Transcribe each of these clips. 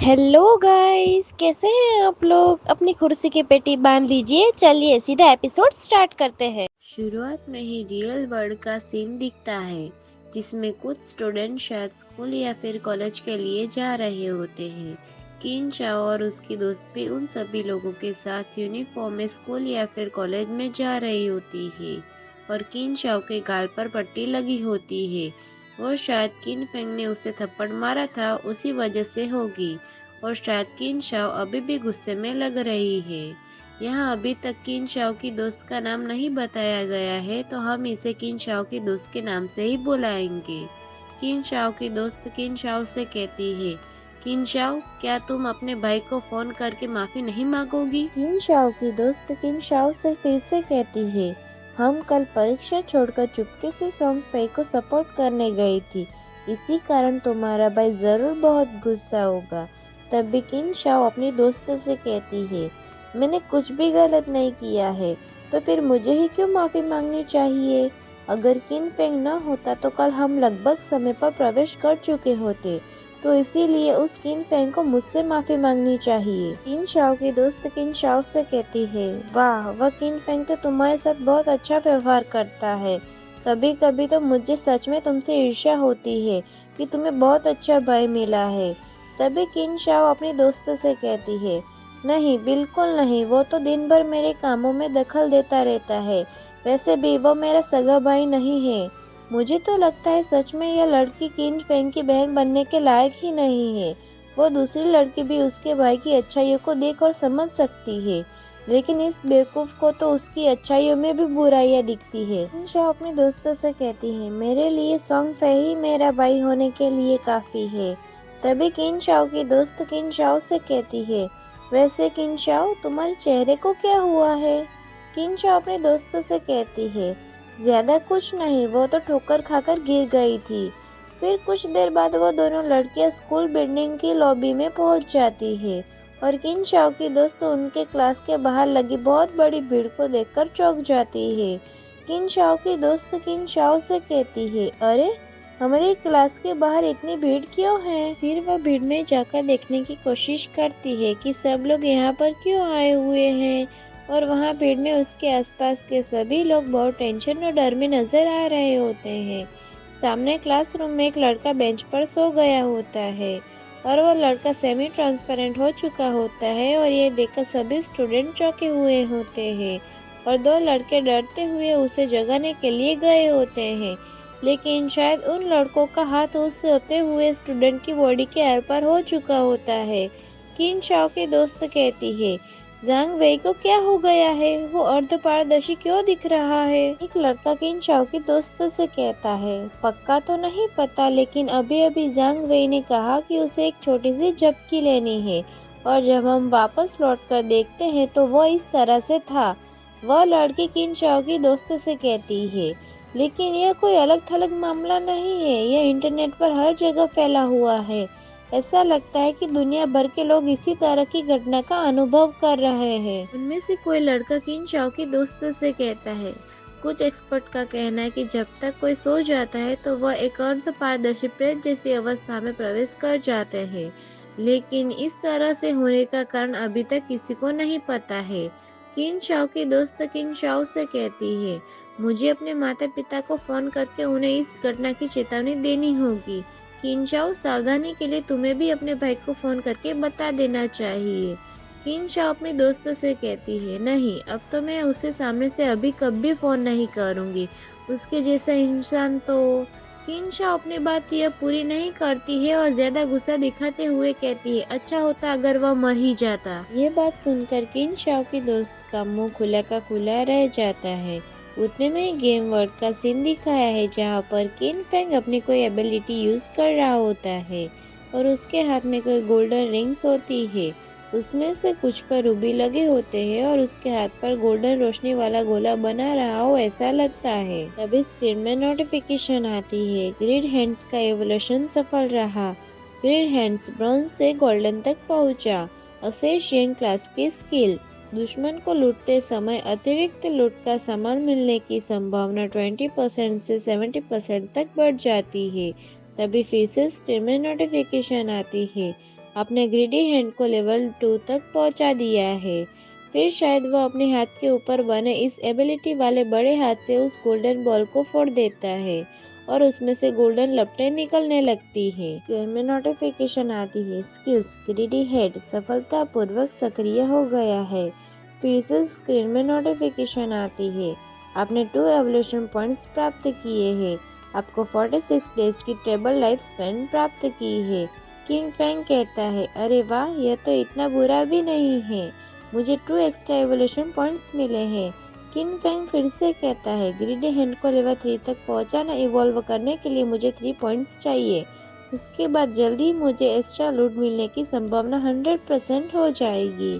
Hello guys, कैसे हैं आप लोग। अपनी कुर्सी की पेटी बांध लीजिए, चलिए सीधा एपिसोड स्टार्ट करते हैं। शुरुआत में ही रियल वर्ल्ड का सीन दिखता है जिसमें कुछ स्टूडेंट शायद स्कूल या फिर कॉलेज के लिए जा रहे होते हैं। किन चाओ और उसकी दोस्त भी उन सभी लोगों के साथ यूनिफॉर्म में स्कूल या फिर कॉलेज में जा रही होती है और किन चाओ के गाल पर पट्टी लगी होती है। वो शायद किन फेंग ने उसे थप्पड़ मारा था उसी वजह से होगी और शायद किन चाओ अभी भी गुस्से में लग रही है। यहाँ अभी तक किन शाओ की दोस्त का नाम नहीं बताया गया है, तो हम इसे किन शाओ की दोस्त के नाम से ही बुलाएंगे। किन शाओ की दोस्त किन शाओ से कहती है, किन शाओ, क्या तुम अपने भाई को फोन करके माफी नहीं मांगोगी? किन शाओ की दोस्त किन शाओ से फिर से कहती है, हम कल परीक्षा छोड़कर चुपके से सॉन्ग पे को सपोर्ट करने गई थी, इसी कारण तुम्हारा भाई जरूर बहुत गुस्सा होगा। तब भी किन शाओ अपनी दोस्त से कहती है, मैंने कुछ भी गलत नहीं किया है, तो फिर मुझे ही क्यों माफी मांगनी चाहिए। अगर किन फेंग न होता तो कल हम लगभग समय पर प्रवेश कर चुके होते, तो इसीलिए उस किन फेंग को मुझसे माफी मांगनी चाहिए। किन शाओ की दोस्त किन शाओ से कहती है, वाह, वह किन फेंग तो तुम्हारे साथ बहुत अच्छा व्यवहार करता है। कभी कभी तो मुझे सच में तुमसे ईर्ष्या होती है कि तुम्हें बहुत अच्छा भाई मिला है। तभी किन शाओ अपनी दोस्त से कहती है, नहीं, बिल्कुल नहीं, वो तो दिन भर मेरे कामों में दखल देता रहता है। वैसे भी वो मेरा सगा भाई नहीं है। मुझे तो लगता है सच में यह लड़की किन फेंग की बहन बनने के लायक ही नहीं है। वो दूसरी लड़की भी उसके भाई की अच्छाइयों को देख और समझ सकती है, लेकिन इस बेवकूफ को तो उसकी अच्छाइयों में भी बुराइयां दिखती है। किन अपने दोस्तों से कहती है, मेरे लिए सॉन्ग फे ही मेरा भाई होने के लिए काफी है। तभी किन शाओ की दोस्त किन शाओ से कहती है, वैसे किन शाओ, तुम्हारे चेहरे को क्या हुआ है। किन शाओ अपने दोस्तों से कहती है, ज्यादा कुछ नहीं, वो तो ठोकर खाकर गिर गई थी। फिर कुछ देर बाद वो दोनों लड़कियां स्कूल बिल्डिंग की लॉबी में पहुंच जाती है और किन शाओ की दोस्त उनके क्लास के बाहर लगी बहुत बड़ी भीड़ को देखकर चौंक जाती है। किन शाओ की दोस्त किन शाओ से कहती है, अरे, हमारी क्लास के बाहर इतनी भीड़ क्यों है। फिर वह भीड़ में जाकर देखने की कोशिश करती है कि सब लोग यहाँ पर क्यों आए हुए हैं, और वहाँ भीड़ में उसके आसपास के सभी लोग बहुत टेंशन और डर में नजर आ रहे होते हैं। सामने क्लासरूम में एक लड़का बेंच पर सो गया होता है और वह लड़का सेमी ट्रांसपेरेंट हो चुका होता है, और ये देखकर सभी स्टूडेंट चौंके हुए होते हैं और दो लड़के डरते हुए उसे जगाने के लिए गए होते हैं, लेकिन शायद उन लड़कों का हाथ उस सोते हुए स्टूडेंट की बॉडी के आर पार हो चुका होता है। किन शाओ की दोस्त कहती है, जांग वेई को क्या हो गया है, वो अर्धपारदर्शी क्यों दिख रहा है। एक लड़का किन शाओ की दोस्त से कहता है, पक्का तो नहीं पता, लेकिन अभी अभी जांग वेई ने कहा कि उसे एक छोटी सी झपकी लेनी है, और जब हम वापस लौट कर देखते हैं तो वह इस तरह से था। वह लड़की किन शाओ की दोस्त से कहती है, लेकिन यह कोई अलग थलग मामला नहीं है, यह इंटरनेट पर हर जगह फैला हुआ है। ऐसा लगता है कि दुनिया भर के लोग इसी तरह की घटना का अनुभव कर रहे हैं। उनमें से कोई लड़का किन शाओ की दोस्त से कहता है, कुछ एक्सपर्ट का कहना है कि जब तक कोई सो जाता है तो वह एक अर्ध पारदर्शी प्रेत जैसी अवस्था में प्रवेश कर जाते हैं, लेकिन इस तरह से होने का कारण अभी तक किसी को नहीं पता है। किन शाओ की दोस्त किन शाओ से कहती है, मुझे अपने माता पिता को फोन करके उन्हें इस घटना की चेतावनी देनी होगी। किन शाओ, सावधानी के लिए तुम्हें भी अपने भाई को फोन करके बता देना चाहिए। किन शाओ अपने दोस्त से कहती है, नहीं, अब तो मैं उसे सामने से अभी कभी फोन नहीं करूंगी, उसके जैसा इंसान तो। किन शाओ अपनी बात यह पूरी नहीं करती है और ज्यादा गुस्सा दिखाते हुए कहती है, अच्छा होता अगर वह मर ही जाता। ये बात सुनकर किन शाओ की दोस्त का मुंह खुला का खुला रह जाता है। उतने में ही गेम वर्ल्ड का सीन दिखाया है जहाँ पर किन फेंग अपनी कोई एबिलिटी यूज कर रहा होता है और उसके हाथ में कोई गोल्डन रिंग्स होती है। उसमें से कुछ पर रूबी लगे होते हैं और उसके हाथ पर गोल्डन रोशनी वाला गोला बना रहा हो ऐसा लगता है। तभी स्क्रीन में नोटिफिकेशन आती है, ग्रिड हैंड्स का एवोल्यूशन सफल रहा, ग्रिड हैंड्स ब्रॉन्ज से गोल्डन तक पहुंचा, असेशियन क्लास की स्किल, दुश्मन को लूटते समय अतिरिक्त लूट का सामान मिलने की संभावना 20% से 70% तक बढ़ जाती है। तभी फिर से स्क्रीन में नोटिफिकेशन आती है, आपने ग्रीडी हैंड को लेवल 2 तक पहुंचा दिया है। फिर शायद वह अपने हाथ के ऊपर बने इस एबिलिटी वाले बड़े हाथ से उस गोल्डन बॉल को फोड़ देता है और उसमें से गोल्डन लपटें निकलने लगती है। स्क्रीन में नोटिफिकेशन आती है, स्किल्स ग्रीडी हेड सफलतापूर्वक सक्रिय हो गया है। फिर से स्क्रीन में नोटिफिकेशन आती है, आपने 2 एवोल्यूशन पॉइंट्स प्राप्त किए हैं। आपको 46 डेज की टेबल लाइफ स्पेन प्राप्त की है। किन फैंग कहता है, अरे वाह, यह तो इतना बुरा भी नहीं है, मुझे 2 एक्स्ट्रा एवोल्यूशन पॉइंट्स मिले हैं। किन फैंग फिर से कहता है, ग्रीडी हैंड को लेवल 3 तक पहुंचाना इवॉल्व करने के लिए मुझे 3 पॉइंट्स चाहिए। उसके बाद जल्दी ही मुझे एक्स्ट्रा लूट मिलने की संभावना 100% हो जाएगी।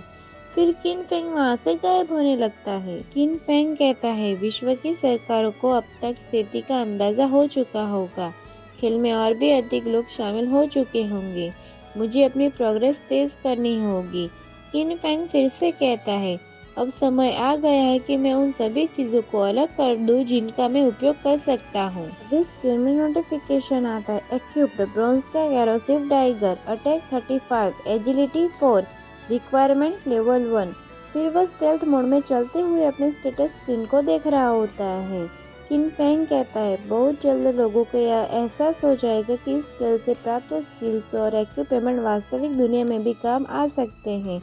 फिर किन फेंग वहाँ से गायब होने लगता है। किन फेंग कहता है, विश्व की सरकारों को अब तक स्थिति का अंदाजा हो चुका होगा, खेल में और भी अधिक लोग शामिल हो चुके होंगे, मुझे अपनी प्रोग्रेस तेज करनी होगी। किन फेंग फिर से कहता है, अब समय आ गया है कि मैं उन सभी चीजों को अलग कर दूं जिनका मैं उपयोग कर सकता हूँ। अभी स्क्रीन में नोटिफिकेशन आता है, एक्विप्ड ब्रॉन्ज का एरोसिव डाइगर, अटैक 35, एजिलिटी 4, रिक्वायरमेंट लेवल 1। फिर वह स्टेल्थ मोड में चलते हुए अपने स्टेटस स्क्रीन को देख रहा होता है। किन फेंग कहता है, बहुत जल्द लोगों को यह एहसास हो जाएगा कि इस खेल से प्राप्त स्किल्स और इक्विपमेंट वास्तविक दुनिया में भी काम आ सकते हैं।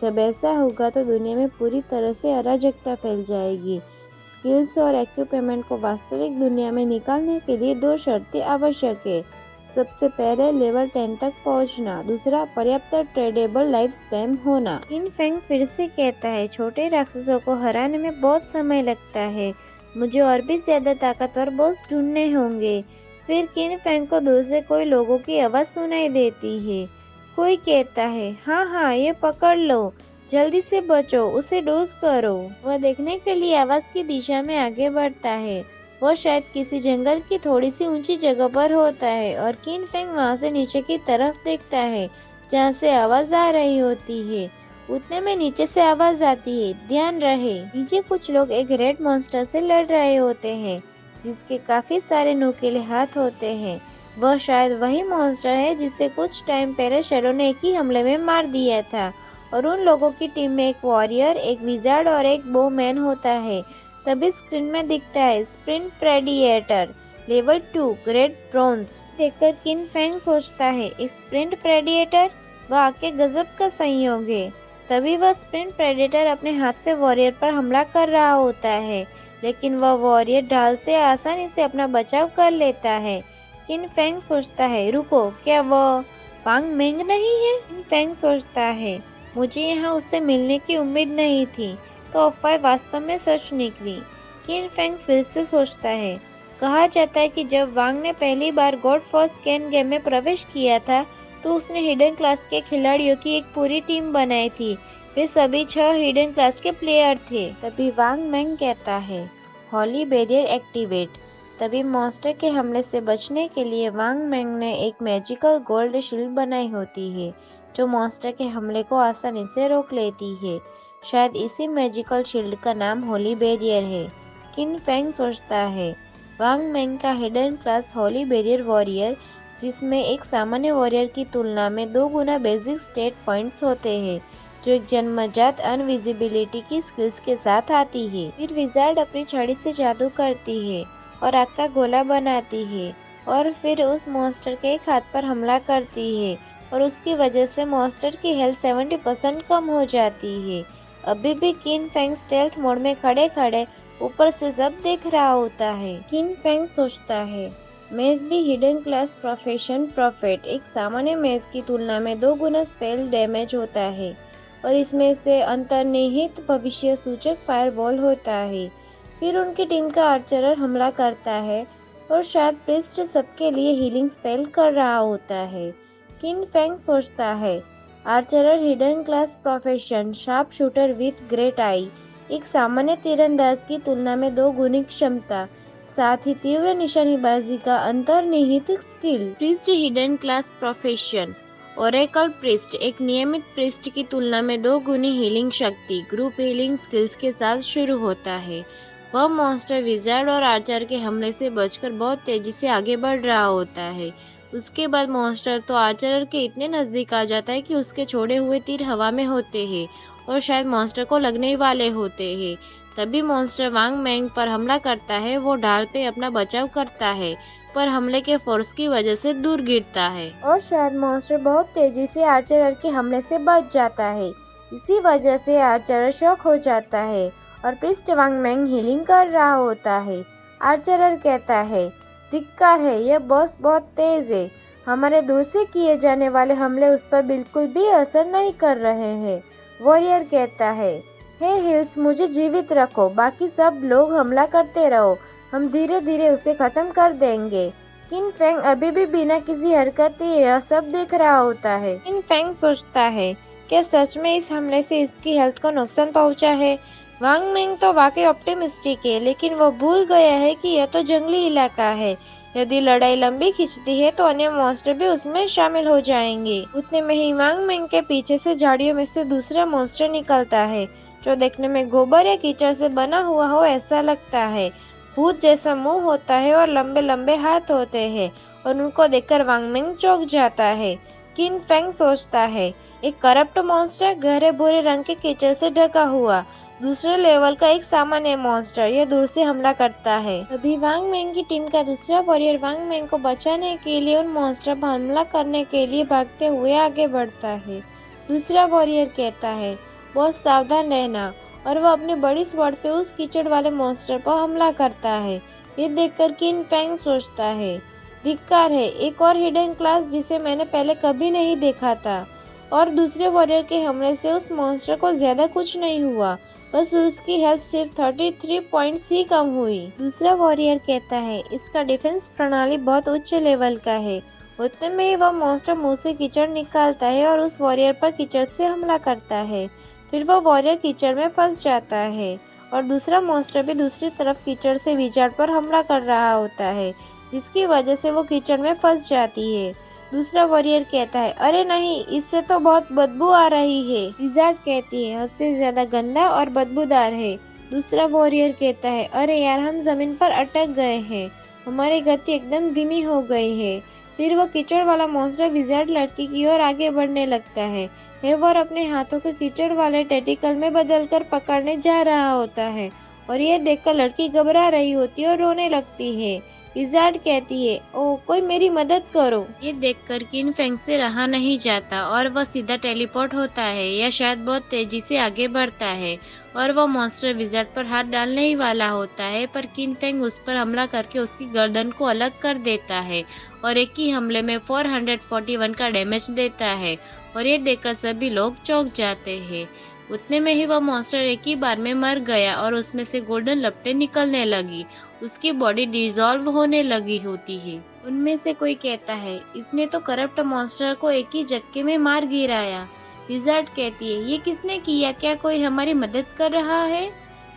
जब ऐसा होगा तो दुनिया में पूरी तरह से अराजकता फैल जाएगी। स्किल्स और इक्विपमेंट को वास्तविक दुनिया में निकालने के लिए 2 शर्तें आवश्यक है। सबसे पहले लेवल 10 तक पहुंचना, दूसरा पर्याप्त ट्रेडेबल लाइफ स्पैन होना। किन फेंग फिर से कहता है, छोटे राक्षसों को हराने में बहुत समय लगता है, मुझे और भी ज्यादा ताकतवर बॉस ढूंढने होंगे। फिर किन फेंग को दूर से कोई लोगों की आवाज सुनाई देती है। कोई कहता है, हाँ हाँ, ये पकड़ लो, जल्दी से बचो, उसे डोज करो। वह देखने के लिए आवाज की दिशा में आगे बढ़ता है। वह शायद किसी जंगल की थोड़ी सी ऊंची जगह पर होता है और किन फेंग वहां से नीचे की तरफ देखता है जहाँ से आवाज आ रही होती है। उतने में नीचे से आवाज आती है, ध्यान रहे, नीचे कुछ लोग एक रेड मॉन्स्टर से लड़ रहे होते हैं जिसके काफी सारे नुकीले हाथ होते हैं। वह शायद वही मॉन्स्टर है जिसे कुछ टाइम पहले शैडो ने एक ही हमले में मार दिया था। और उन लोगों की टीम में एक वॉरियर, एक विजार्ड और एक बोमैन होता है। तभी स्क्रीन में दिखता है, sprint predator level 2 great bronze. देखकर किन फेंग सोचता है, स्प्रिंट प्रेडिएटर, वाकई गजब का संयोग है। तभी वह स्प्रिंट प्रेडिएटर अपने हाथ से वॉरियर पर हमला कर रहा होता है, लेकिन वह वॉरियर ढाल से आसानी से अपना बचाव कर लेता है। किन फेंग सोचता है, रुको, क्या वह वांग मेंग नहीं है। किन फेंग सोचता है, मुझे यहाँ उससे मिलने की उम्मीद नहीं थी, तो अफवाह वास्तव में सच निकली। किन फेंग फिर से सोचता है, कहा जाता है कि जब वांग ने पहली बार गॉड फॉर्स कैन गेम में प्रवेश किया था तो उसने हिडन क्लास के खिलाड़ियों की एक पूरी टीम बनाई थी। वे सभी 6 हिडन क्लास के प्लेयर थे। तभी वांग मेंग कहता है, हॉली बैरियर एक्टिवेट। तभी मॉन्स्टर के हमले से बचने के लिए वांग मेंग ने एक मैजिकल गोल्ड शील्ड बनाई होती है जो मॉन्स्टर के हमले को आसानी से रोक लेती है। शायद इसी मैजिकल शील्ड का नाम होली बैरियर है। किन फेंग सोचता है, वांग मेंग का hidden class Holi barrier warrior, जिसमें एक सामान्य वॉरियर की तुलना में 2 गुना बेसिक स्टेट पॉइंट्स होते हैं, जो एक जन्मजात अनविजिबिलिटी की स्किल्स के साथ आती है। फिर विजार्ड अपनी छड़ी से जादू करती है और आग का गोला बनाती है और फिर उस मॉन्स्टर के एक हाथ पर हमला करती है और उसकी वजह से मॉन्स्टर की हेल्थ 70% कम हो जाती है। अभी भी किन फेंग स्टेल्थ मोड में खड़े खड़े ऊपर से सब देख रहा होता है। किन फेंग सोचता है, मेज भी हिडन क्लास प्रोफेशन प्रॉफिट एक सामान्य मेज की तुलना में 2 गुना स्पेल डैमेज होता है और इसमें से अंतर्निहित भविष्य सूचक फायरबॉल होता है। फिर उनकी टीम का आर्चरर हमला करता है और शायद प्रिस्ट सबके लिए हीलिंग स्पेल कर रहा होता है। किन फेंग सोचता है, archer hidden class profession sharp shooter with great eye, एक सामान्य तीरंदाज की तुलना में 2 गुनी क्षमता, साथ ही तीव्र निशानेबाजी का अंतर्निहित skill. Priest hidden class profession Oracle priest एक नियमित प्रिस्ट की तुलना में 2 गुनी हीलिंग शक्ति, ग्रुप हीलिंग स्किल्स के साथ शुरू होता है। वह मॉन्स्टर विजार्ड और आर्चर के हमले से बचकर बहुत तेजी से आगे बढ़ रहा होता है। उसके बाद मॉन्स्टर तो आर्चर के इतने नज़दीक आ जाता है कि उसके छोड़े हुए तीर हवा में होते हैं और शायद मॉन्स्टर को लगने ही वाले होते हैं। तभी मॉन्स्टर वांग मैंग पर हमला करता है। वो ढाल पे अपना बचाव करता है पर हमले के फोर्स की वजह से दूर गिरता है। और शायद मॉन्स्टर बहुत तेजी से आर्चर के हमले से बच जाता है। इसी वजह से आर्चर शॉक हो जाता है और प्रिस्ट वांग मैंग हीलिंग कर रहा होता है। आर्चर कहता है, धिक्कार है, यह बॉस बहुत तेज है। हमारे दूर से किए जाने वाले हमले उस पर बिल्कुल भी असर नहीं कर रहे हैं। वॉरियर कहता है, हे हिल्स, मुझे जीवित रखो, बाकी सब लोग हमला करते रहो, हम धीरे धीरे उसे खत्म कर देंगे। किन फेंग अभी भी बिना किसी हरकत के यह सब देख रहा होता है। किन फेंग सोचता है, क्या सच में इस हमले से इसकी हेल्थ को नुकसान पहुंचा है? वांग मिंग तो वाकई ऑप्टिमिस्टिक है, लेकिन वो भूल गया है कि यह तो जंगली इलाका है। यदि लड़ाई लंबी खिंचती है तो अन्य मॉन्स्टर भी उसमें शामिल हो जाएंगे। उतने में ही वांग मिंग के पीछे से झाड़ियों में से दूसरा मॉन्स्टर निकलता है, जो देखने में गोबर या कीचड़ से बना हुआ हो ऐसा लगता है। भूत जैसा मुंह होता है और लंबे लंबे हाथ होते हैं और उनको देखकर वांग मिंग चौंक जाता है। किन फेंग सोचता है, एक करप्ट मॉन्स्टर गहरे भूरे रंग के कीचड़ से ढका हुआ, दूसरे लेवल का एक सामान्य मॉन्स्टर, यह दूर से हमला करता है। अभी वांग मिंग की टीम का दूसरा वॉरियर वांग मिंग को बचाने के लिए उन मॉन्स्टर पर हमला करने के लिए भागते हुए आगे बढ़ता है। दूसरा वॉरियर कहता है, बहुत सावधान रहना, और वो अपनी बड़ी स्वॉर्ड से उस कीचड़ वाले मॉन्स्टर पर हमला करता है। ये देखकर किन फेंग सोचता है, धिक्कार है, एक और हिडन क्लास जिसे मैंने पहले कभी नहीं देखा था। और दूसरे वॉरियर के हमले से उस मॉन्स्टर को ज्यादा कुछ नहीं हुआ, बस उसकी हेल्थ सिर्फ 33 पॉइंट्स ही कम हुई। दूसरा वॉरियर कहता है, इसका डिफेंस प्रणाली बहुत उच्च लेवल का है। उतने में ही वह मॉन्स्टर मुंह से कीचड़ निकालता है और उस वॉरियर पर कीचड़ से हमला करता है। फिर वो वॉरियर कीचड़ में फंस जाता है और दूसरा मॉन्स्टर भी दूसरी तरफ कीचड़ से विजार्ड पर हमला कर रहा होता है, जिसकी वजह से वो कीचड़ में फंस जाती है। दूसरा वॉरियर कहता है, अरे नहीं, इससे तो बहुत बदबू आ रही है। विजार्ड कहती है, हद से ज्यादा गंदा और बदबूदार है। दूसरा वॉरियर कहता है, अरे यार, हम जमीन पर अटक गए हैं, हमारी गति एकदम धीमी हो गई है। फिर वो कीचड़ वाला मॉन्स्टर विजार्ड लड़की की ओर आगे बढ़ने लगता है। हेवर अपने हाथों को कीचड़ वाले टेंटिकल में बदलकर पकड़ने जा रहा होता है और ये देखकर लड़की घबरा रही होती है और रोने लगती है। विजार्ड कहती है, ओ कोई मेरी मदद करो। ये देखकर किन फेंग से रहा नहीं जाता और वह सीधा टेलीपोर्ट होता है या शायद बहुत तेजी से आगे बढ़ता है और वह मॉन्स्टर विजार्ड पर हाथ डालने ही वाला होता है, पर किन फेंग उस पर हमला करके उसकी गर्दन को अलग कर देता है और एक ही हमले में 441 का डैमेज देता है और ये देखकर सभी लोग चौंक जाते हैं। उतने में ही वह मॉन्स्टर एक ही बार में मर गया और उसमें से गोल्डन लपटें निकलने लगी, उसकी बॉडी डिसॉल्व होने लगी होती है। उनमें से कोई कहता है, इसने तो करप्ट मॉन्स्टर को एक ही झटके में मार गिराया। विजार्ड कहती है, ये किसने किया, क्या कोई हमारी मदद कर रहा है?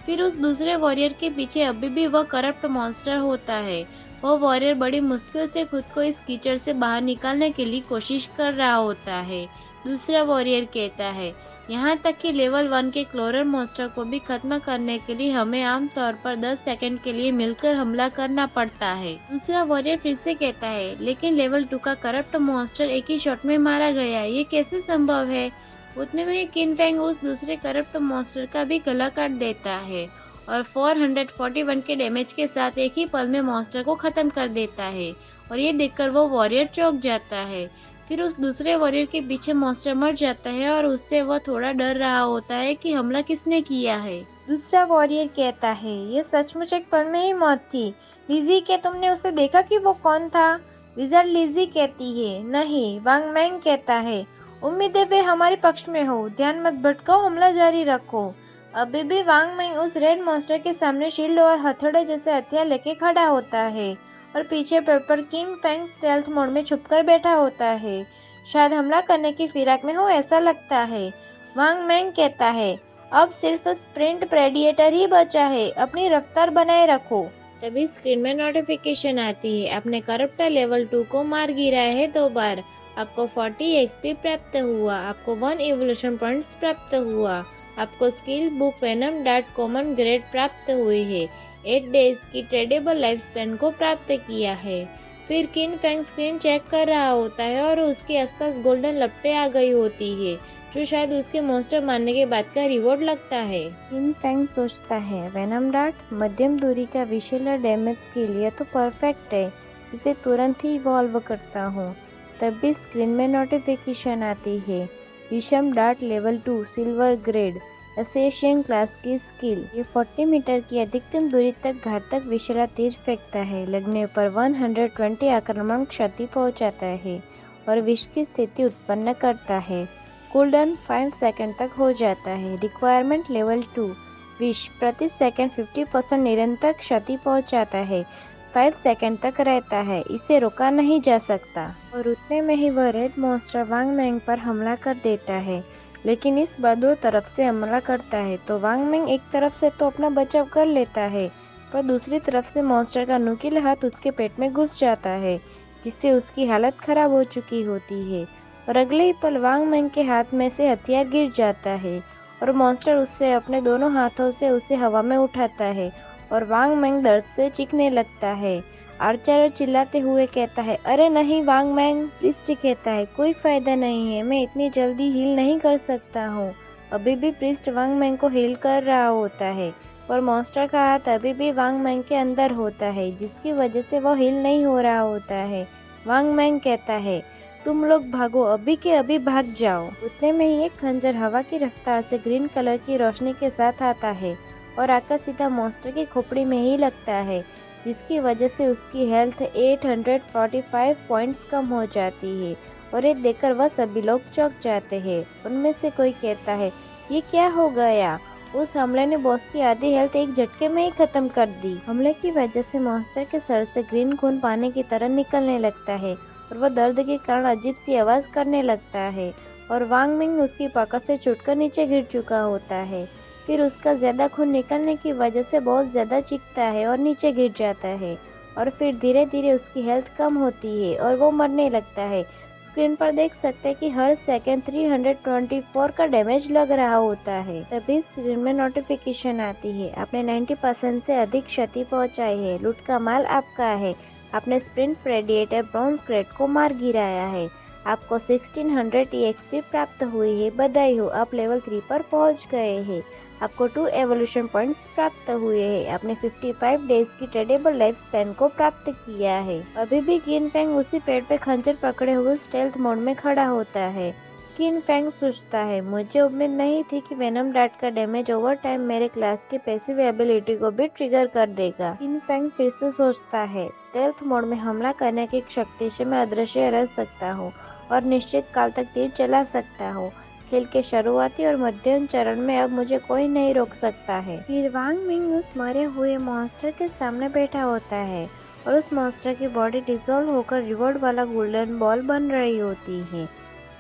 फिर उस दूसरे वॉरियर के पीछे अभी भी वह करप्ट मॉन्स्टर होता है। वह वॉरियर बड़ी मुश्किल से खुद को इस कीचड़ से बाहर निकालने के लिए कोशिश कर रहा होता है। दूसरा वॉरियर कहता है, यहाँ तक कि लेवल 1 के क्लोरर मॉन्स्टर को भी खत्म करने के लिए हमें आमतौर पर 10 सेकंड के लिए मिलकर हमला करना पड़ता है। दूसरा वॉरियर फिर से कहता है, लेकिन लेवल 2 का करप्ट मॉन्स्टर एक ही शॉट में मारा गया, ये कैसे संभव है? उतने में किन फेंग उस दूसरे करप्ट मॉन्स्टर का भी गला काट देता है और 441 के डैमेज के साथ एक ही पल में मॉन्स्टर को खत्म कर देता है और ये देखकर वो वॉरियर चौंक जाता है। फिर उस दूसरे वॉरियर के पीछे मॉन्स्टर मर जाता है और उससे वह थोड़ा डर रहा होता है कि हमला किसने किया है। दूसरा वॉरियर कहता है, ये सचमुच एक पल में ही मौत थी। लिजी, क्या तुमने उसे देखा कि वो कौन था? विजार्ड लिजी कहती है, नहीं। वांग मैंग कहता है, उम्मीद है वे हमारे पक्ष में हो, ध्यान मत भटकाओ, हमला जारी रखो। अभी भी वांग मैंग उस रेड मॉन्स्टर के सामने शील्ड और हथौड़े जैसे हथियार लेके खड़ा होता है और पीछे पर किन फेंग स्टेल्थ मोड में छुपकर बैठा होता है, शायद हमला करने की फिराक में हो ऐसा लगता है। वांग मैंग कहता है, अब सिर्फ स्प्रिंट प्रेडिएटर ही बचा है, अपनी रफ्तार बनाए रखो। तभी स्क्रीन में नोटिफिकेशन आती है, आपने करप्टर लेवल 2 को मार गिराया है 2 बार, आपको 40 एक्सपी प्राप्त हुआ, आपको 1 इवोल्यूशन पॉइंट्स प्राप्त हुआ, आपको skill book venom dart common grade प्राप्त हुई है, 8 डेज की ट्रेडेबल लाइफ स्पैन को प्राप्त किया है। फिर किन फेंग स्क्रीन चेक कर रहा होता है और उसके आसपास गोल्डन लपटें आ गई होती है, जो शायद उसके मॉन्स्टर मारने के बाद का रिवॉर्ड लगता है। किन फेंग सोचता है, वेनम डार्ट मध्यम दूरी का विशेलर डैमेज के लिए तो परफेक्ट है, जिसे तुरंत ही इवॉल्व करता हूँ। तभी स्क्रीन में नोटिफिकेशन आती है, विषम dart level 2 silver grade assassin class की स्किल। ये 40 मीटर की अधिकतम दूरी तक घातक विषैला तीर फेंकता है। लगने पर 120 आक्रामक क्षति पहुंचाता है और विष की स्थिति उत्पन्न करता है। कूलडाउन 5 सेकंड तक हो जाता है। रिक्वायरमेंट लेवल 2 विष प्रति सेकंड 50% निरंतर क्षति पहुंचाता है। 5 सेकंड तक रहता है, इसे रोका नहीं जा सकता। और उतने में ही वह रेड मॉन्स्टर वांग मैंग पर हमला कर देता है, लेकिन इस बार दो तरफ से हमला करता है। तो वांग मैंग एक तरफ से तो अपना बचाव कर लेता है, पर दूसरी तरफ से मॉन्स्टर का नुकीला हाथ उसके पेट में घुस जाता है, जिससे उसकी हालत खराब हो चुकी होती है। और अगले ही पल वांग मैंग के हाथ में से हथियार गिर जाता है और मॉन्स्टर उससे अपने दोनों हाथों से उसे हवा में उठाता है और वांग मैंग दर्द से चीखने लगता है। आर्चर चिल्लाते हुए कहता है, अरे नहीं वांग मैंग। प्रिस्ट कहता है, कोई फायदा नहीं है, मैं इतनी जल्दी हील नहीं कर सकता हूँ। अभी भी प्रिस्ट वांग मैंग को हील कर रहा होता है, पर मॉन्स्टर का हाथ अभी भी वांग मैंग के अंदर होता है, जिसकी वजह से वह हील नहीं हो रहा होता है। वांग मैंग कहता है, तुम लोग भागो, अभी के अभी भाग जाओ। उतने में ही एक खंजर हवा की रफ्तार से ग्रीन कलर की रोशनी के साथ आता है और आकर सीधा मॉन्स्टर की खोपड़ी में ही लगता है, जिसकी वजह से उसकी हेल्थ 845 पॉइंट्स कम हो जाती है। और ये देखकर वह सभी लोग चौंक जाते हैं। उनमें से कोई कहता है, ये क्या हो गया? उस हमले ने बॉस की आधी हेल्थ एक झटके में ही खत्म कर दी। हमले की वजह से मॉन्स्टर के सर से ग्रीन खून पानी की तरह निकलने लगता है और वह दर्द के कारण अजीब सी आवाज करने लगता है। और वांग मिंग उसकी पकड़ से छूटकर नीचे गिर चुका होता है। फिर उसका ज्यादा खून निकलने की वजह से बहुत ज्यादा चीखता है और नीचे गिर जाता है। और फिर धीरे धीरे उसकी हेल्थ कम होती है और वो मरने लगता है। स्क्रीन पर देख सकते हैं कि हर सेकंड 324 का डैमेज लग रहा होता है। तभी स्क्रीन में नोटिफिकेशन आती है, आपने 90% से अधिक क्षति पहुंचाई है, लूट का माल आपका है, आपने स्प्रिंट प्रेडिएटर ब्रॉन्ज ग्रेड को मार गिराया है, आपको 1600 EXP प्राप्त हुई है, बधाई हो, आप लेवल 3 पर पहुंच गए हैं, आपको 2 एवोल्यूशन पॉइंट्स प्राप्त हुए हैं, आपने 55 डेज की ट्रेडेबल लाइफ स्पैन को प्राप्त किया है। अभी भी किन फेंग उसी पेड़ पे खंजर पकड़े हुए स्टेल्थ मोड में खड़ा होता है। किन फेंग सोचता है, मुझे उम्मीद नहीं थी कि वेनम डार्ट का डैमेज ओवर टाइम मेरे क्लास की पैसिव एबिलिटी को भी ट्रिगर कर देगा। किन फेंग फिर से सोचता है, स्टेल्थ मोड में हमला करने की शक्ति से मैं अदृश्य रह सकता हूँ और निश्चित काल तक तीर चला सकता हूँ। खेल के शुरुआती और मध्यम चरण में अब मुझे कोई नहीं रोक सकता है। फिर वांग मिंग उस मरे हुए मॉन्स्टर के सामने बैठा होता है और उस मॉन्स्टर की बॉडी डिसॉल्व होकर रिवॉर्ड वाला गोल्डन बॉल बन रही होती है।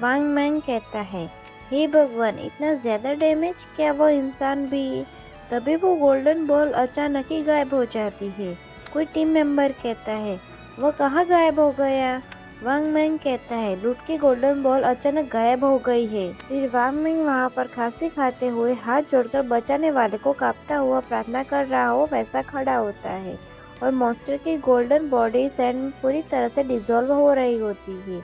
वांग मैंग कहता है, हे भगवान, इतना ज्यादा डैमेज, क्या वो इंसान भी? तभी वो गोल्डन बॉल अचानक ही गायब हो जाती है। कोई टीम मेंबर कहता है, वो कहाँ गायब हो गया? वांग मैंग कहता है, लूट की गोल्डन बॉल अचानक गायब हो गई है। फिर वांग मैंग वहाँ पर खांसी खाते हुए हाथ जोड़कर बचाने वाले को कांपता हुआ प्रार्थना कर रहा हो वैसा खड़ा होता है और मॉन्स्टर की गोल्डन बॉडी सैंड में पूरी तरह से डिसॉल्व हो रही होती है।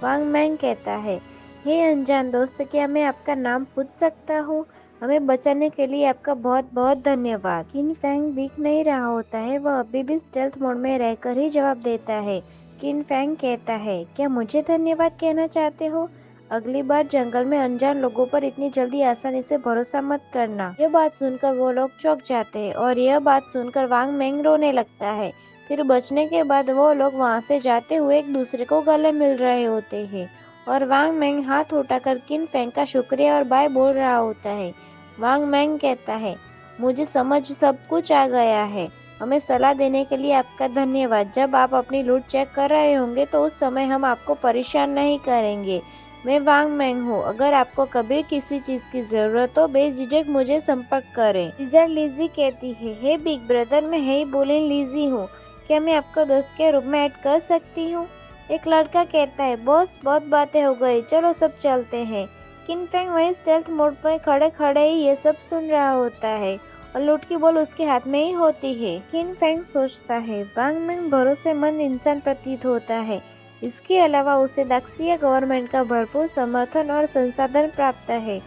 वांग मैंग कहता है, हे अनजान दोस्त, क्या मैं आपका नाम पूछ सकता हूँ? हमें बचाने के लिए आपका बहुत बहुत धन्यवाद। किन फेंग दिख नहीं रहा होता है, वह अभी भी स्टेल्थ मोड में रहकर ही जवाब देता है। किन फेंग कहता है, क्या मुझे धन्यवाद कहना चाहते हो? अगली बार जंगल में अनजान लोगों पर इतनी जल्दी आसानी से भरोसा मत करना। यह बात सुनकर वो लोग चौंक जाते हैं और यह बात सुनकर वांग मैंग रोने लगता है। फिर बचने के बाद वो लोग वहाँ से जाते हुए एक दूसरे को गले मिल रहे होते हैं और वांग मैंग हाथ उठाकर किन फेंग का शुक्रिया और बाय बोल रहा होता है। वांग मैंग कहता है, मुझे समझ सब कुछ आ गया है, हमें सलाह देने के लिए आपका धन्यवाद। जब आप अपनी लूट चेक कर रहे होंगे तो उस समय हम आपको परेशान नहीं करेंगे। मैं वांग मैंग हूँ, अगर आपको कभी किसी चीज की जरूरत हो बेझिझक मुझे संपर्क करें। लीजर लिजी कहती है, हे बिग ब्रदर, मैं हे बोले लिजी हूँ, क्या मैं आपको दोस्त के रूप में ऐड कर सकती हूँ? एक लड़का कहता है, बॉस बहुत बातें हो गई, चलो सब चलते हैं। किन फेंग वही स्टेल्थ मोड पर खड़े खड़े ही ये सब सुन रहा होता है और लूट की बॉल उसके हाथ में ही होती है। किन फेंग सोचता है, वांग मिंग भरोसेमंद इंसान प्रतीत होता है। इसके अलावा उसे दक्षिण गवर्नमेंट का भरपूर समर्थन और संसाधन प्राप्त है।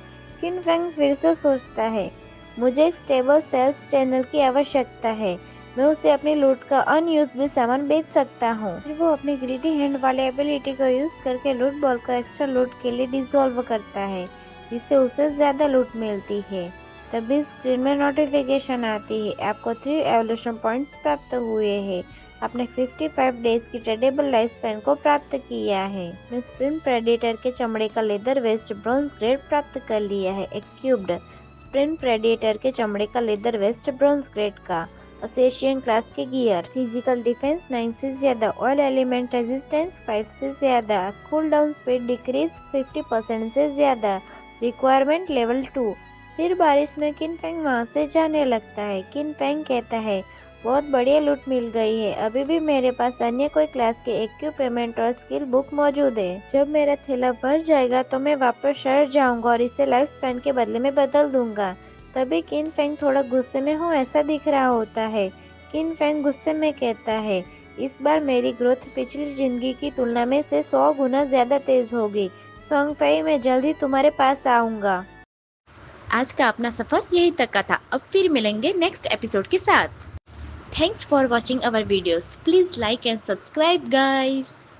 किन फेंग फिर से सोचता है, मुझे एक स्टेबल सेल्स चैनल की आवश्यकता है। मैं उसे अपनी लूट का अनयूज्ड सामान बेच सकता हूँ। फिर वो अपनी ग्रीडी हैंड वाले एबिलिटी को यूज करके लूट बॉल को एक्स्ट्रा लूट के लिए डिसॉल्व करता है, जिससे उसे ज्यादा लूट मिलती है। तभी स्क्रीन में नोटिफिकेशन आती है, आपको 3 एवोल्यूशन पॉइंट्स प्राप्त हुए हैं। आपने 55 डेज की ट्रेडेबल लाइफ स्पैन को प्राप्त किया है। मैं स्प्रिंट प्रेडेटर के चमड़े का लेदर वेस्ट ब्रॉन्ज ग्रेड प्राप्त कर लिया है। एक क्यूब्ड स्प्रिंट प्रेडेटर के चमड़े का लेदर वेस्ट ब्रॉन्ज ग्रेड का असेशियन क्लास के गियर, फिजिकल डिफेंस 9 से ज्यादा, ऑयल एलिमेंट रेजिस्टेंस 5 से ज्यादा, कूल डाउन स्पीड डिक्रीज 50% से ज्यादा, रिक्वायरमेंट लेवल 2। फिर बारिश में किन फेंग वहाँ से जाने लगता है। किन फेंग कहता है, बहुत बढ़िया लूट मिल गई है। अभी भी मेरे पास अन्य कोई क्लास के इक्विपमेंट और स्किल बुक मौजूद है। जब मेरा थैला भर जाएगा तो मैं वापस शहर जाऊंगा और इसे लाइफ स्पैन के बदले में बदल दूंगा। तभी किन फेंग थोड़ा गुस्से में हो ऐसा दिख रहा होता है। किन फेंग गुस्से में कहता है, इस बार मेरी ग्रोथ पिछली जिंदगी की तुलना में से 100 गुना ज्यादा तेज होगी। सोंग फेई, मैं जल्द ही तुम्हारे पास आऊंगा। आज का अपना सफर यहीं तक का था। अब फिर मिलेंगे नेक्स्ट एपिसोड के साथ। Thanks for watching our videos. Please like and subscribe guys.